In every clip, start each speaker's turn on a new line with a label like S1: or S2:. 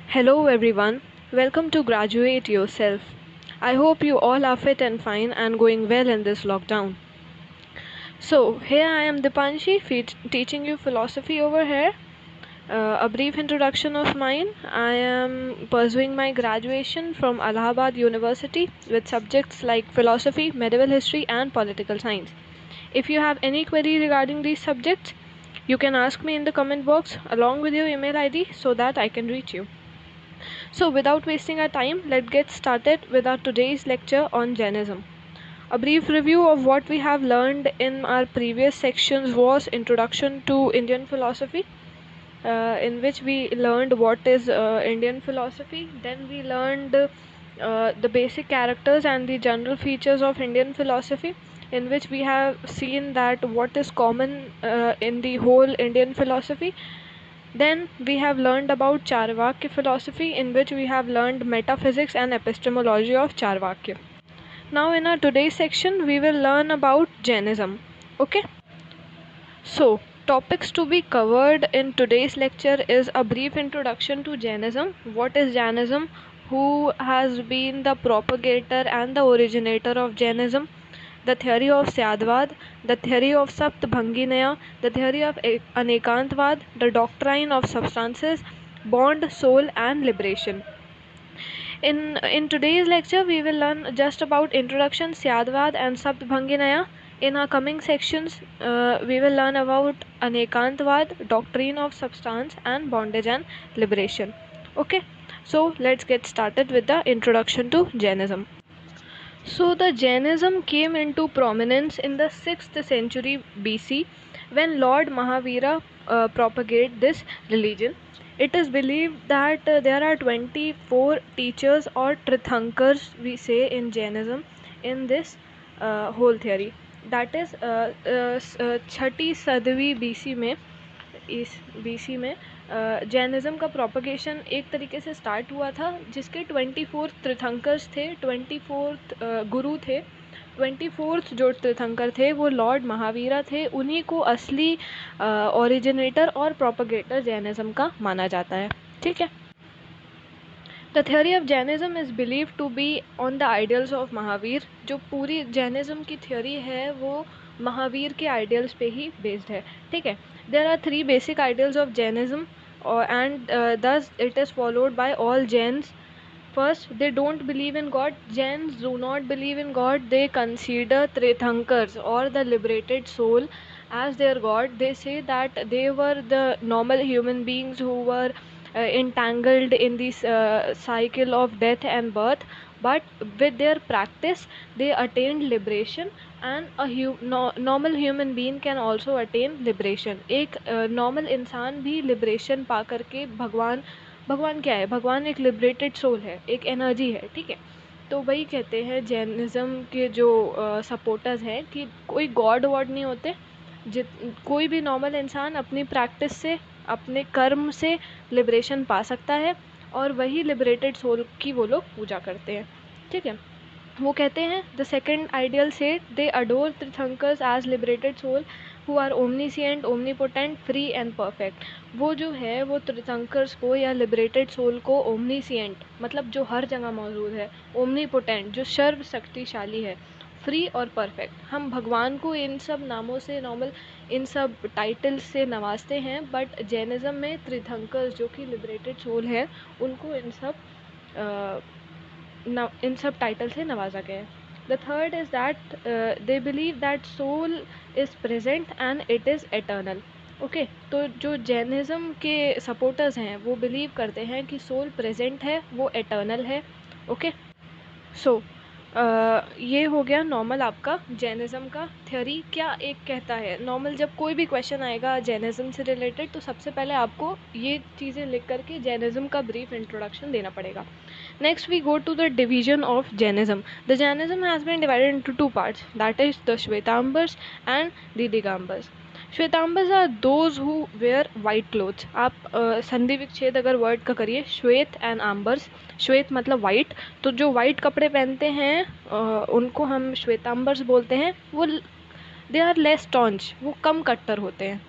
S1: Hello everyone, welcome to Graduate Yourself. I hope you all are fit and fine and going well in this lockdown. So, here I am Dipanshi teaching you philosophy over here. A brief introduction of mine. I am pursuing my graduation from Allahabad University with subjects like philosophy, medieval history, and political science. If you have any query regarding these subjects, you can ask me in the comment box along with your email ID so that I can reach you. So, without wasting our time, let's get started with our today's lecture on Jainism. A brief review of what we have learned in our previous sections was Introduction to Indian Philosophy, in which we learned what is Indian philosophy. Then we learned the basic characters and the general features of Indian philosophy, in which we have seen that what is common in the whole Indian philosophy. Then we have learned about Charvakya philosophy, in which we have learned metaphysics and epistemology of Charvakya. Now in our today's section we will learn about Jainism. Okay? So, topics to be covered in today's lecture is a brief introduction to Jainism. What is Jainism? Who has been the propagator and the originator of Jainism? The theory of Syadvad, the theory of Saptabhanginaya, the theory of Anekantvad, the doctrine of substances, bond, soul and liberation. In today's lecture, we will learn just about introduction, Syadvad and Saptabhanginaya. In our coming sections, we will learn about Anekantvad, doctrine of substance and bondage and liberation. Okay, so let's get started with the introduction to Jainism. So the Jainism came into prominence in the 6th century BC when Lord Mahavira propagated this religion. It is believed that there are 24 teachers or Tirthankars we say in Jainism in this whole theory. That is Chhathi सदवी BC में इस BC में Jainism का propagation एक तरीके से start हुआ था, जिसके 24 तीर्थंकर्स थे, 24 गुरु थे। 24th जो तीर्थंकर थे वो लॉर्ड महावीरा थे। उन्हीं को असली ओरिजिनेटर और प्रोपगेटर जैनिज़्म का माना जाता है। ठीक है। The theory of Jainism is believe to be on the ideals of Mahavir. जो पूरी जैनिज़्म की थ्योरी है वो महावीर के आइडियल्स पे ही बेस्ड है। ठीक है। There are 3 basic ideals of Jainism and thus it is followed by all Jains. First, they don't believe in God. Jains do not believe in God. They consider Tirthankars or the liberated soul as their God. They say that they were the normal human beings who were entangled in this cycle of death and birth, but with their practice they attained liberation, and a normal human being can also attain liberation. एक normal इंसान भी liberation पा करके भगवान क्या है? भगवान एक लिबरेटेड सोल है, एक एनर्जी है। ठीक है। तो वही कहते हैं जैनिज़्म के जो सपोर्टर्स हैं कि कोई गॉड वॉड नहीं होते। कोई भी नॉर्मल इंसान अपनी प्रैक्टिस से, अपने कर्म से लिबरेशन पा सकता है, और वही लिबरेटेड सोल की वो लोग पूजा करते हैं। ठीक है। वो कहते हैं the second ideal say they adore tirthankars as liberated soul who are omniscient, omnipotent, free and perfect. वो जो है वो तीर्थंकर्स को या लिबरेटेड सोल को ओमनीसिएंट मतलब जो हर जगह मौजूद है, ओमनीपोटेंट जो सर्वशक्तिशाली है, फ्री और परफेक्ट। हम भगवान को इन सब नामों से नॉर्मल इन सब टाइटल्स से नवाजते हैं, बट जैनिज़्म में तीर्थंकर्स जो कि लिबरेटेड सोल है उनको इन सब टाइटल से नवाजा गया है। The third is that they believe that soul is present and it is eternal. Okay. तो जो जैनिज़्म के सपोर्टर्स हैं वो बिलीव करते हैं कि सोल प्रेजेंट है, वो एटर्नल है। ओके। सो ये हो गया नॉर्मल आपका जैनिज़्म का थ्योरी क्या एक कहता है। नॉर्मल जब कोई भी क्वेश्चन आएगा जैनिज़्म से रिलेटेड तो सबसे पहले आपको ये चीज़ें लिख करके जैनिज़्म का ब्रीफ इंट्रोडक्शन देना पड़ेगा। Next we go to the division of Jainism. The Jainism has been divided into 2 parts, that is the Shvetambars and the Digambars. Shvetambars are those who wear white clothes. आप संधि विच्छेद अगर word का करिए, श्वेत and आम्बर्स। श्वेत मतलब white, तो जो वाइट कपड़े पहनते हैं उनको हम श्वेतांबर्स बोलते हैं। वो दे आर लेस स्टॉन्च, वो कम कट्टर होते हैं,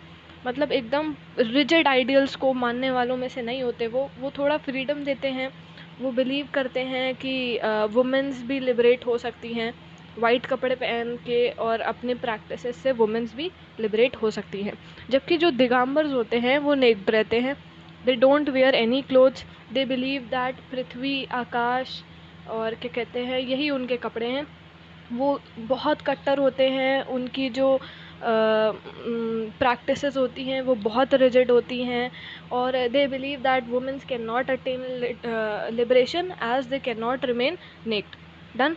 S1: मतलब एकदम रिजिड आइडियल्स को मानने वालों में से नहीं होते। वो थोड़ा फ्रीडम देते हैं, वो बिलीव करते हैं कि वुमेन्स भी लिबरेट हो सकती हैं वाइट कपड़े पहन के, और अपने प्रैक्टिसेस से वुमेन्स भी लिबरेट हो सकती हैं। जबकि जो दिगंबर्स होते हैं वो नेक्ड रहते हैं, they don't wear any clothes, they believe that पृथ्वी, आकाश और क्या कहते हैं, यही उनके कपड़े हैं। वो बहुत कट्टर होते हैं, उनकी जो प्रैक्टिसेस होती हैं वो बहुत रिजिड होती हैं, और they believe that womens can not attain liberation as they can not remain naked. Done.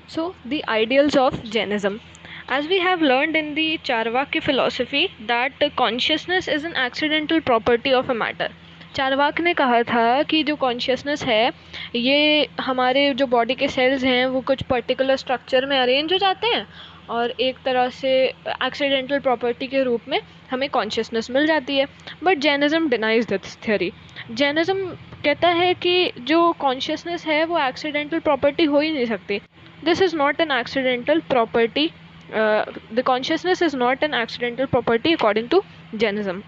S1: So, the ideals of Jainism. As we have learned in the Charvakya philosophy that consciousness is an accidental property of a matter. Charvak ने कहा था कि जो consciousness है ये हमारे जो body के सेल्स हैं वो कुछ पर्टिकुलर स्ट्रक्चर में अरेंज हो जाते हैं और एक तरह से एक्सीडेंटल प्रॉपर्टी के रूप में हमें कॉन्शियसनेस मिल जाती है। But Jainism denies this theory. Jainism कहता है कि जो कॉन्शियसनेस है वो एक्सीडेंटल प्रॉपर्टी हो ही नहीं सकती। This is not an accidental property. The consciousness is not an accidental property according to Jainism.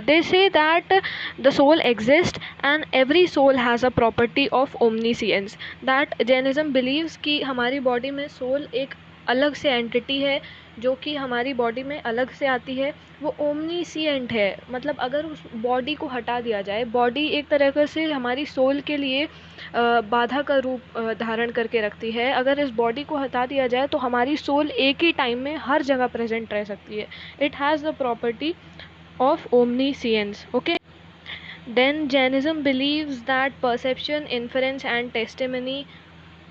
S1: They say that the soul exists and every soul has a property of omniscience. That Jainism believes कि हमारी body में soul एक अलग से entity है जो कि हमारी बॉडी में अलग से आती है, वो ओमनीसिएंट है। मतलब अगर उस बॉडी को हटा दिया जाए, बॉडी एक तरह से हमारी सोल के लिए बाधा का रूप धारण करके रखती है। अगर इस बॉडी को हटा दिया जाए तो हमारी सोल एक ही टाइम में हर जगह प्रेजेंट रह सकती है। It has the property of omniscience. Okay, then Jainism believes that perception, inference and testimony,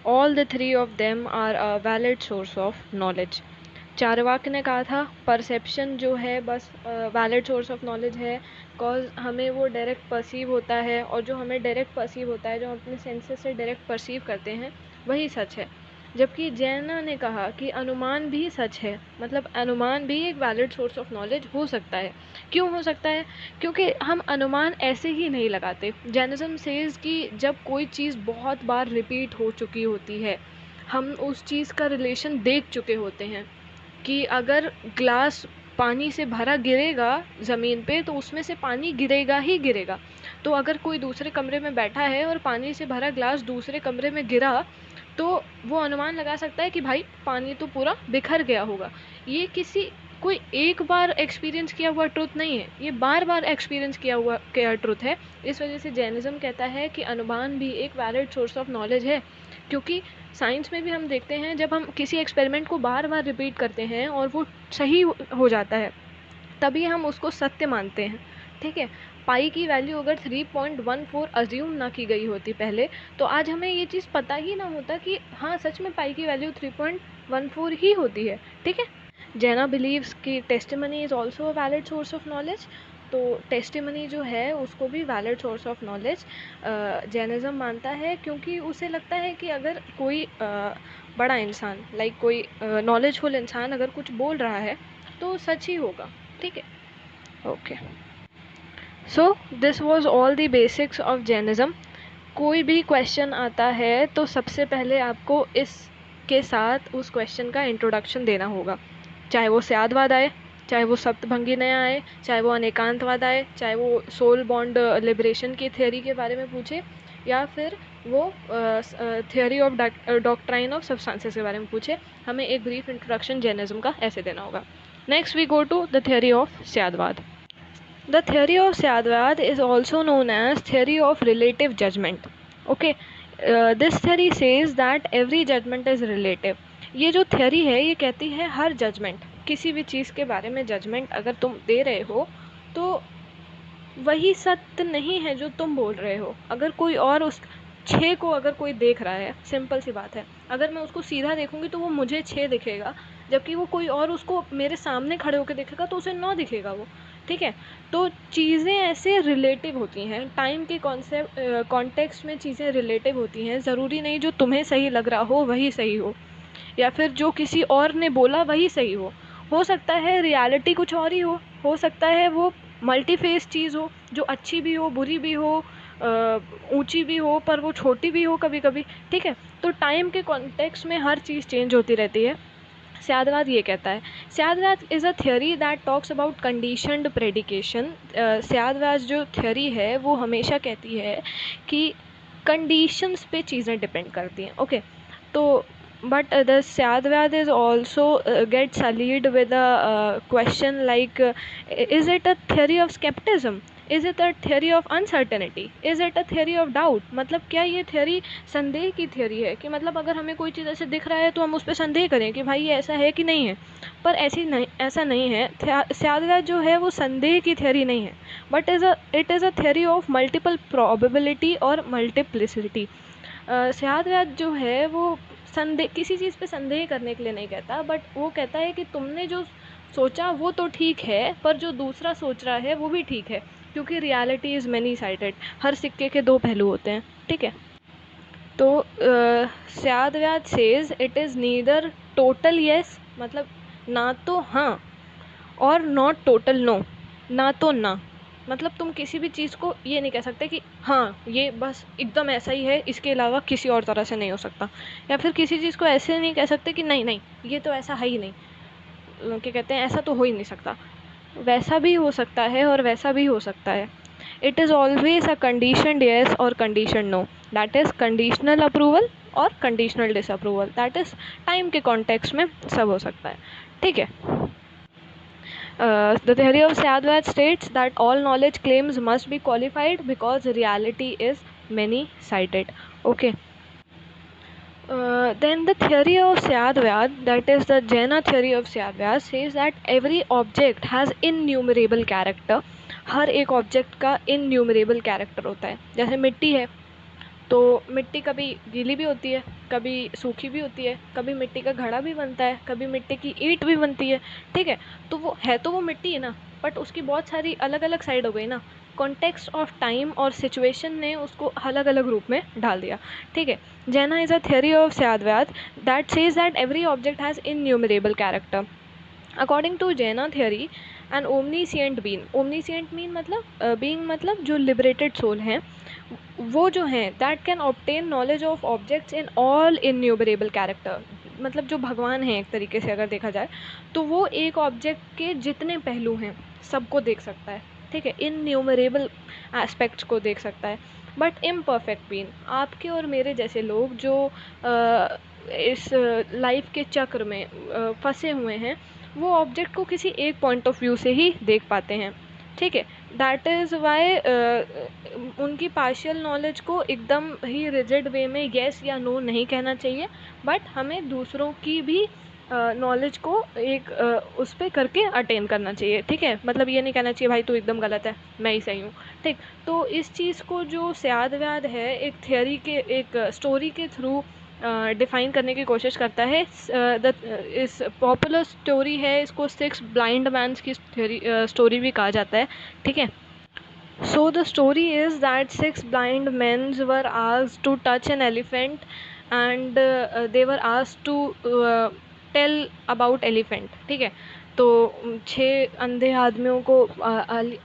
S1: all the three of them are a valid source of knowledge. Charvak ने कहा था परसेप्शन जो है बस वैलिड सोर्स ऑफ नॉलेज है, because हमें वो direct perceive होता है, और जो हमें डायरेक्ट परसीव होता है, जो हम अपने सेंसेस से डायरेक्ट परसीव करते हैं, वही सच है। जबकि जैना ने कहा कि अनुमान भी सच है, मतलब अनुमान भी एक वैलिड सोर्स ऑफ नॉलेज हो सकता है। क्यों हो सकता है? क्योंकि हम अनुमान ऐसे ही नहीं लगाते। जैनिज़्म सेज कि जब कोई चीज़ बहुत बार रिपीट हो चुकी होती है, हम उस चीज़ का रिलेशन देख चुके होते हैं कि अगर ग्लास पानी से भरा गिरेगा ज़मीन पे तो उसमें से पानी गिरेगा ही गिरेगा। तो अगर कोई दूसरे कमरे में बैठा है और पानी से भरा ग्लास दूसरे कमरे में गिरा तो वो अनुमान लगा सकता है कि भाई पानी तो पूरा बिखर गया होगा। ये कोई एक बार एक्सपीरियंस किया हुआ ट्रुथ नहीं है, ये बार बार एक्सपीरियंस किया ट्रुथ है। इस वजह से जैनिज़्म कहता है कि अनुमान भी एक वैलिड सोर्स ऑफ नॉलेज है, क्योंकि साइंस में भी हम देखते हैं जब हम किसी एक्सपेरिमेंट को बार बार रिपीट करते हैं और वो सही हो जाता है तभी हम उसको सत्य मानते हैं। ठीक है, पाई की वैल्यू अगर 3.14 अज्यूम ना की गई होती पहले, तो आज हमें ये चीज़ पता ही ना होता कि हाँ सच में पाई की वैल्यू 3.14 ही होती है। ठीक है, जैना बिलीव्स कि testimony is also a valid source of knowledge. तो टेस्टिमनी जो है उसको भी valid source of knowledge Jainism मानता है, क्योंकि उसे लगता है कि अगर कोई बड़ा इंसान लाइक कोई नॉलेजफुल इंसान अगर कुछ बोल रहा है तो सच ही होगा। ठीक है, okay. So this was all the basics of Jainism. कोई भी क्वेश्चन आता है तो सबसे पहले आपको इसके साथ उस क्वेश्चन का इंट्रोडक्शन देना होगा, चाहे वो स्यादवाद आए, चाहे वो सप्तभंगी नया आए, चाहे वो अनेकांतवाद आए, चाहे वो सोल बॉन्ड लिबरेशन की थ्योरी के बारे में पूछे, या फिर वो theory of doctrine of substances के बारे में पूछे। हमें एक ब्रीफ इंट्रोडक्शन जैनिज़्म का ऐसे देना होगा। Next we go to the theory of Syadvad. The theory of Syadvad is also known as theory of relative judgment. Okay, this theory says that every judgment is relative. ये जो theory है ये कहती है हर judgment, किसी भी चीज़ के बारे में judgment अगर तुम दे रहे हो तो वही सत्य नहीं है जो तुम बोल रहे हो। अगर कोई और उस 6 को अगर कोई देख रहा है, सिंपल सी बात है, अगर मैं उसको सीधा देखूंगी तो वो मुझे 6 दिखेगा, जबकि वो कोई और उसको मेरे सामने खड़े होकर देखेगा तो उसे 9 दिखेगा वो। ठीक है, तो चीज़ें ऐसे रिलेटिव होती हैं, टाइम के कॉन्टेक्स्ट में चीज़ें रिलेटिव होती हैं। ज़रूरी नहीं जो तुम्हें सही लग रहा हो वही सही हो, या फिर जो किसी और ने बोला वही सही हो सकता है रियलिटी कुछ और ही हो सकता है वो मल्टीफेस चीज़ हो जो अच्छी भी हो, बुरी भी हो, ऊंची भी हो, पर वो छोटी भी हो कभी कभी। ठीक है, तो टाइम के कॉन्टेक्स्ट में हर चीज़ चेंज होती रहती है। स्यादवाद ये कहता है, Syadvad is a theory that talks about conditioned predication. Syadvad जो थ्योरी है वो हमेशा कहती है कि कंडीशंस पे चीज़ें डिपेंड करती हैं। ओके, तो but the Syadvad is also gets allied with a question like is it a theory of skepticism, is it a theory of uncertainty, is it a theory of doubt। मतलब क्या ये theory संदेह की theory है कि मतलब अगर हमें कोई चीज़ ऐसे दिख रहा है तो हम उस पर संदेह करें कि भाई ये ऐसा है कि नहीं है, पर ऐसा नहीं है। स्यादवाद जो है वो संदेह की थ्योरी नहीं है, but it is a theory of multiple probability और मल्टीप्लिसिटी। स्यादवाद जो है वो संदेह, किसी चीज़ पे संदेह करने के लिए नहीं कहता, बट वो कहता है कि तुमने जो सोचा वो तो ठीक है, पर जो दूसरा सोच रहा है वो भी ठीक है, क्योंकि रियलिटी इज़ मैनी साइडेड, हर सिक्के के दो पहलू होते हैं। ठीक है, तो Syadvad says it is neither total yes, मतलब ना तो हाँ, और नॉट टोटल नो, ना तो ना। मतलब तुम किसी भी चीज़ को ये नहीं कह सकते कि हाँ ये बस एकदम ऐसा ही है, इसके अलावा किसी और तरह से नहीं हो सकता, या फिर किसी चीज़ को ऐसे नहीं कह सकते कि नहीं नहीं ये तो ऐसा है ही नहीं, क्या कहते हैं, ऐसा तो हो ही नहीं सकता। वैसा भी हो सकता है और वैसा भी हो सकता है। It is always a conditioned yes और condition no, that is conditional approval और conditional disapproval, that is time के कॉन्टेक्स्ट में सब हो सकता है। ठीक है, the theory of Syadwad states that all knowledge claims must be qualified because reality is many-sided. Okay. Then the theory of Syadwad, that is the Jaina theory of Syadwad, says that every object has innumerable character. हर एक object का innumerable character होता है। जैसे मिट्टी है, तो मिट्टी कभी गीली भी होती है, कभी सूखी भी होती है, कभी मिट्टी का घड़ा भी बनता है, कभी मिट्टी की ईंट भी बनती है। ठीक है, तो वो है तो वो मिट्टी है ना, बट उसकी बहुत सारी अलग अलग साइड हो गई ना, कॉन्टेक्स्ट ऑफ टाइम और सिचुएशन ने उसको अलग अलग रूप में डाल दिया। ठीक है, Jaina is a theory of Syadvad that says that every object has innumerable character. According to Jaina theory an omniscient being, omniscient mean मतलब बीइंग मतलब जो लिबरेटेड सोल हैं, वो जो हैं that can obtain knowledge of objects in all innumerable character. मतलब जो भगवान हैं एक तरीके से अगर देखा जाए तो वो एक ऑब्जेक्ट के जितने पहलू हैं सबको देख सकता है। ठीक है, इनन्यूमरेबल एस्पेक्ट्स को देख सकता है। बट इम्परफेक्ट बीइंग, आपके और मेरे जैसे लोग जो इस लाइफ के चक्र में फंसे हुए हैं, वो ऑब्जेक्ट को किसी एक पॉइंट ऑफ व्यू से ही देख पाते हैं। ठीक है, दैट इज़ वाई उनकी पार्शियल नॉलेज को एकदम ही रिजिड वे में येस या नो नहीं कहना चाहिए, बट हमें दूसरों की भी नॉलेज को एक उस पर करके अटेन करना चाहिए। ठीक है, मतलब ये नहीं कहना चाहिए भाई तू एकदम गलत है, मैं ही सही हूँ। ठीक, तो इस चीज़ को जो स्यादवाद है एक थियोरी के, एक स्टोरी के थ्रू डिफ़ाइन करने की कोशिश करता है। इस पॉपुलर स्टोरी है, इसको सिक्स ब्लाइंड मैन्स की स्टोरी भी कहा जाता है। ठीक है, so the story is that six blind men were asked to touch an elephant and they were asked to tell about elephant। ठीक है, तो 6 अंधे आदमियों को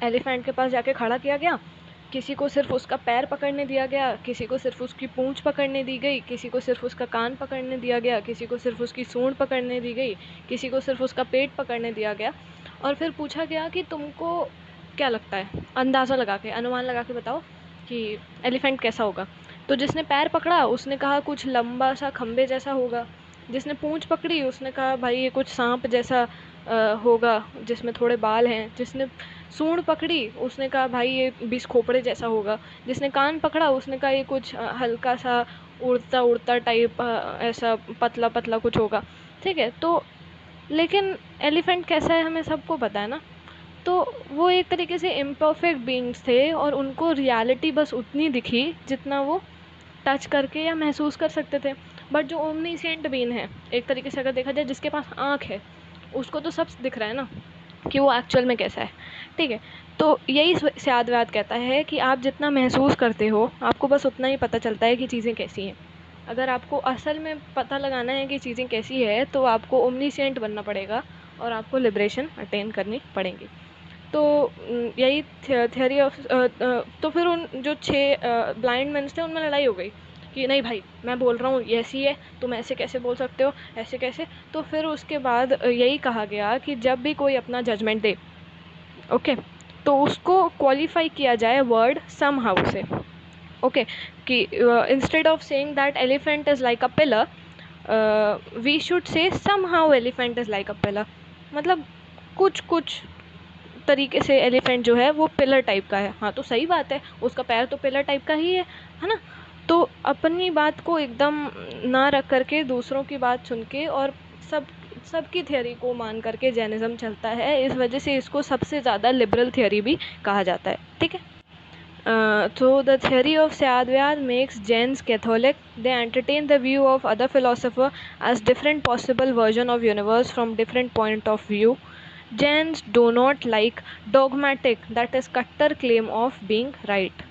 S1: एलिफेंट के पास जाके खड़ा किया गया। किसी को सिर्फ उसका पैर पकड़ने दिया गया, किसी को सिर्फ उसकी पूंछ पकड़ने दी गई, किसी को सिर्फ उसका कान पकड़ने दिया गया, किसी को सिर्फ उसकी सूंड पकड़ने दी गई, किसी को सिर्फ उसका पेट पकड़ने दिया गया। और फिर पूछा गया कि तुमको क्या लगता है, अंदाज़ा लगा के, अनुमान लगा के बताओ कि एलिफेंट कैसा होगा। तो जिसने पैर पकड़ा उसने कहा कुछ लंबा सा खंबे जैसा होगा। जिसने पूंछ पकड़ी उसने कहा भाई ये कुछ सांप जैसा होगा जिसमें थोड़े बाल हैं। जिसने सूंड पकड़ी उसने कहा भाई ये 20 खोपड़े जैसा होगा। जिसने कान पकड़ा उसने कहा ये कुछ हल्का सा उड़ता उड़ता टाइप ऐसा पतला पतला कुछ होगा। ठीक है, तो लेकिन एलिफेंट कैसा है हमें सबको पता है ना। तो वो एक तरीके से इम्परफेक्ट बीइंग्स थे और उनको रियलिटी बस उतनी दिखी जितना वो टच करके या महसूस कर सकते थे। बट जो ओमनीसेंट बीइंग है एक तरीके से अगर देखा जाए, जिसके पास आँख है, उसको तो सब दिख रहा है ना कि वो एक्चुअल में कैसा है। ठीक है, तो यही स्यादवाद कहता है कि आप जितना महसूस करते हो आपको बस उतना ही पता चलता है कि चीज़ें कैसी हैं। अगर आपको असल में पता लगाना है कि चीज़ें कैसी है तो आपको ओमनीसेंट बनना पड़ेगा और आपको लिबरेशन अटेन करनी पड़ेगी। तो यही थियोरी ऑफ तो फिर उन जो 6 ब्लाइंड मैन थे उनमें लड़ाई हो गई। कि नहीं भाई मैं बोल रहा हूँ ये ऐसी है, तुम ऐसे कैसे बोल सकते हो, ऐसे कैसे। तो फिर उसके बाद यही कहा गया कि जब भी कोई अपना जजमेंट दे, ओके, तो उसको क्वालिफाई किया जाए वर्ड सम हाउ से, ओके, कि instead of saying that elephant is like a pillar, we should say somehow elephant is like a pillar. मतलब कुछ कुछ तरीके से एलिफेंट जो है वो पिलर टाइप का है। हाँ तो सही बात है, उसका पैर तो पिलर टाइप का ही है ना। तो अपनी बात को एकदम ना रख करके दूसरों की बात सुन के और सबकी थ्योरी को मान करके जैनिज़्म चलता है, इस वजह से इसको सबसे ज़्यादा लिबरल थ्योरी भी कहा जाता है, ठीक है। So the theory of Syadvyad makes Jains Catholic. They entertain the view of other philosopher as different possible version of universe from different point of view. Jains do not like dogmatic, that is kattar claim of being right.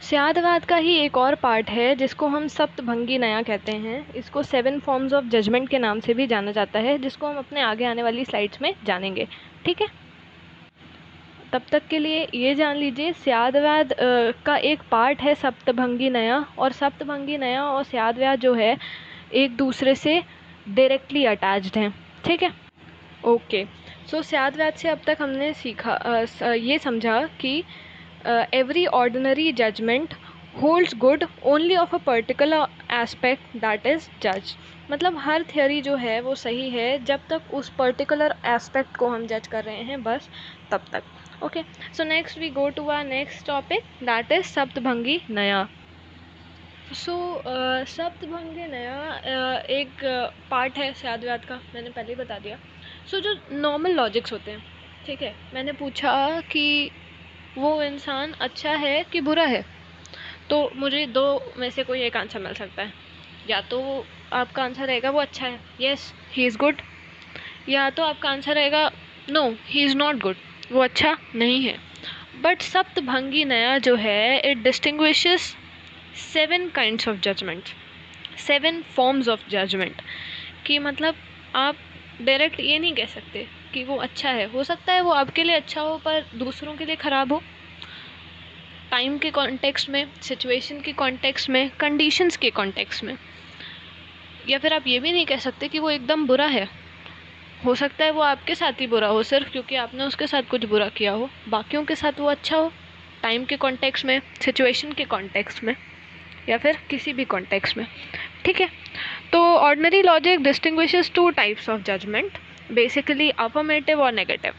S1: स्यादवाद का ही एक और part है जिसको हम सप्तभंगी नया कहते हैं। इसको 7 फॉर्म्स ऑफ जजमेंट के नाम से भी जाना जाता है, जिसको हम अपने आगे आने वाली स्लाइड्स में जानेंगे, ठीक है। तब तक के लिए ये जान लीजिए स्यादवाद का एक पार्ट है सप्तभंगी नया, और सप्तभंगी नया और स्यादवाद जो है एक दूसरे से डायरेक्टली अटैच्ड हैं, ठीक है। ओके, सो स्यादवाद से अब तक हमने सीखा ये समझा कि every ordinary judgement holds good only of a particular aspect that is जज। मतलब हर थ्योरी जो है वो सही है जब तक उस पर्टिकुलर एस्पेक्ट को हम जज कर रहे हैं, बस तब तक। Okay, so next we go to our next topic that is Saptabhangi Naya. So सप्तभंगी नया एक पार्ट है स्यादव्याद का, मैंने पहले ही बता दिया। सो जो नॉर्मल लॉजिक्स होते हैं, ठीक है, मैंने पूछा कि वो इंसान अच्छा है कि बुरा है, तो मुझे दो में से कोई एक आंसर मिल सकता है। या तो आपका आंसर रहेगा वो अच्छा है, येस ही इज़ गुड, या तो आपका आंसर रहेगा no he is not good, वो अच्छा नहीं है। बट सप्तभंगी नया जो है it distinguishes 7 kinds of judgement, 7 forms of judgement. कि मतलब आप डायरेक्ट ये नहीं कह सकते कि वो अच्छा है, हो सकता है वो आपके लिए अच्छा हो पर दूसरों के लिए ख़राब हो, टाइम के कॉन्टेक्स्ट में, सिचुएशन के कॉन्टेक्स्ट में, कंडीशंस के कॉन्टेक्स्ट में। या फिर आप ये भी नहीं कह सकते कि वो एकदम बुरा है, हो सकता है वो आपके साथ ही बुरा हो सिर्फ क्योंकि आपने उसके साथ कुछ बुरा किया हो, बाकियों के साथ वो अच्छा हो, टाइम के कॉन्टेक्स्ट में, सिचुएशन के कॉन्टेक्स्ट में, या फिर किसी भी कॉन्टेक्स्ट में, ठीक है। तो ordinary logic distinguishes 2 types of judgement, basically affirmative और नेगेटिव,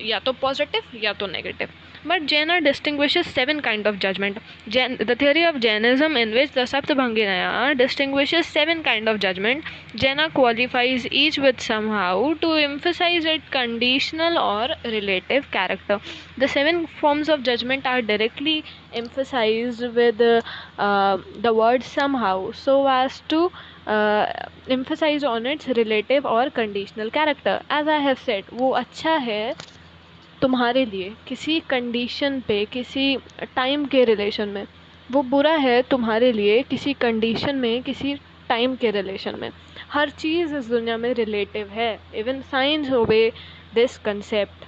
S1: या तो पॉजिटिव या तो negative. But Jaina distinguishes 7 kind of judgment. The theory of Jainism, in which the Saptabhanginaya distinguishes 7 kind of judgment, Jaina qualifies each with somehow to emphasize its conditional or relative character. The 7 forms of judgment are directly emphasized with the word somehow, so as to emphasize on its relative or conditional character. As I have said, वो अच्छा है तुम्हारे लिए किसी condition पे, किसी time के relation में, वो बुरा है तुम्हारे लिए किसी कंडीशन में, किसी टाइम के रिलेशन में। हर चीज़ इस दुनिया में रिलेटिव है, even science obey this concept.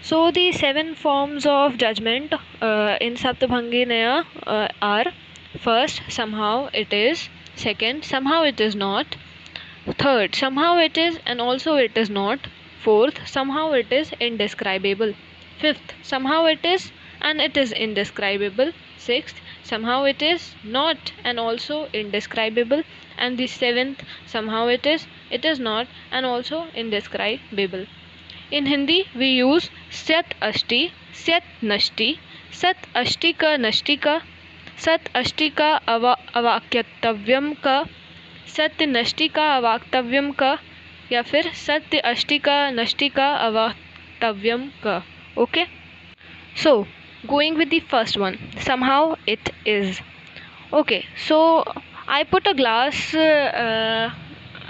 S1: So the 7 forms of judgement in Saptabhangi Naya are: first, somehow it is; second, somehow it is not; third, somehow it is and also it is not; fourth, somehow it is indescribable; fifth, somehow it is and it is indescribable; sixth, somehow it is not and also indescribable; and the seventh, somehow it is not and also indescribable. In Hindi we use Syat Ashti, Syat Nashti, Sat Ashti ka Nashti ka, Sat Ashti ka अवाक्यतव्यम का, सत्य नष्टि का अवाक्तव्यम का, या फिर सत्य अष्टि का नष्टि का अवाक्तव्यम का। Okay, so going with the first one, somehow it is. Okay, so I put a glass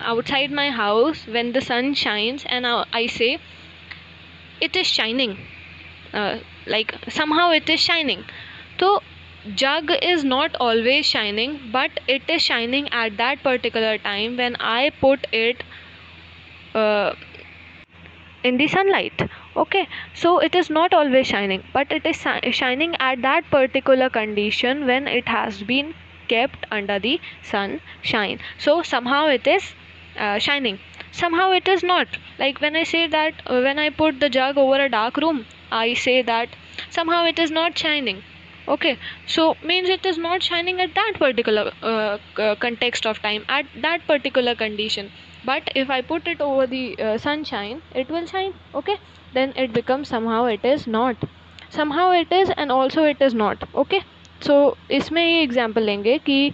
S1: outside my house when the sun shines and I say it is shining, like somehow it is shining. So jug is not always shining, but it is shining at that particular time when I put it in the sunlight. Okay, so it is not always shining, but it is shining at that particular condition when it has been kept under the sunshine. So somehow it is shining, somehow it is not. Like when I say that when I put the jug over a dark room, I say that somehow it is not shining. Okay, so means it is not shining at that particular context of time, at that particular condition. But if I put it over the sunshine, it will shine. Okay, then it becomes somehow it is not, somehow it is and also it is not. Okay, so इसमें ये example लेंगे कि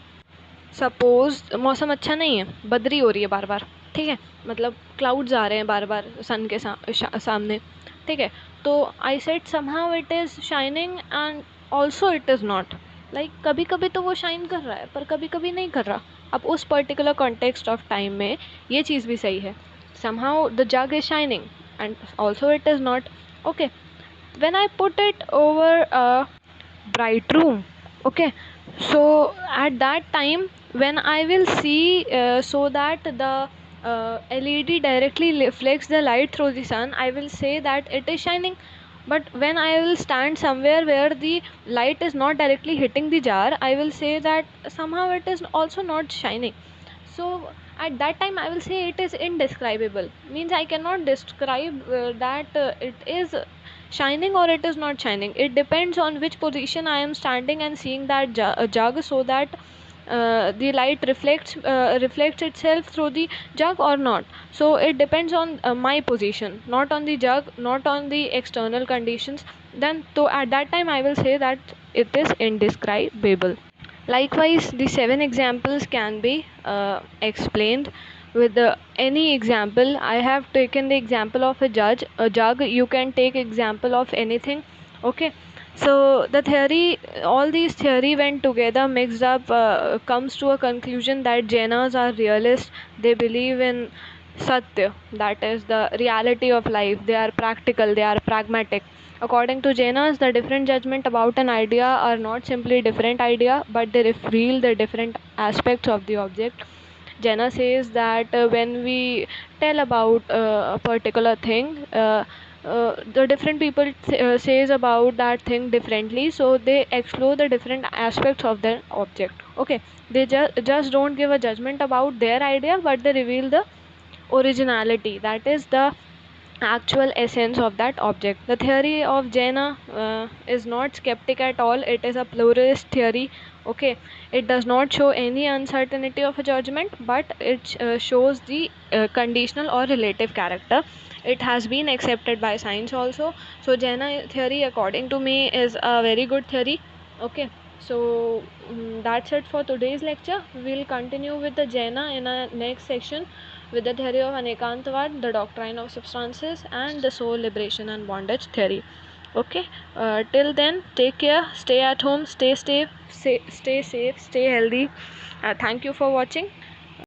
S1: suppose मौसम अच्छा नहीं है, बदरी हो रही है बार बार, ठीक है, मतलब क्लाउड्स आ रहे हैं बार बार सन के सामने, ठीक है, तो I said somehow it is shining and also it is not. Like कभी कभी तो वो शाइन कर रहा है पर कभी कभी नहीं कर रहा। अब उस पर्टिकुलर कॉन्टेक्स्ट ऑफ टाइम में ये चीज़ भी सही है, somehow the jug is shining and also it is not. Okay, when I put it over a bright room, okay, so at that time when I will see so that the LED directly reflects the light through the sun, I will say that it is shining. But when I will stand somewhere where the light is not directly hitting the jar, I will say that somehow it is also not shining. So at that time I will say it is indescribable, means I cannot describe that it is shining or it is not shining. It depends on which position I am standing and seeing that jug, so that the light reflects itself through the jug or not. So it depends on my position, not on the jug, not on the external conditions. Then so at that time I will say that it is indescribable. Likewise, the 7 examples can be explained with any example. I have taken the example of a jug. You can take example of anything. Okay. So the theory, all these theory went together, mixed up, comes to a conclusion that Jainas are realists. They believe in Satya, that is the reality of life. They are practical, they are pragmatic. According to Jainas, the different judgment about an idea are not simply different idea, but they reveal the different aspects of the object. Jaina says that when we tell about a particular thing, the different people says about that thing differently, so they explore the different aspects of the object. Okay, they just don't give a judgment about their idea, but they reveal the originality, that is the actual essence of that object. The theory of Jaina is not skeptic at all, it is a pluralist theory. Okay, it does not show any uncertainty of a judgment, but it shows the conditional or relative character. It has been accepted by science also. So Jaina theory, according to me, is a very good theory. Okay, so that's it for today's lecture. We'll continue with the Jaina in our next section, with the theory of Anekantavad, the doctrine of substances, and the soul liberation and bondage theory. Okay, till then, take care, stay at home, stay safe, stay healthy. Thank you for watching.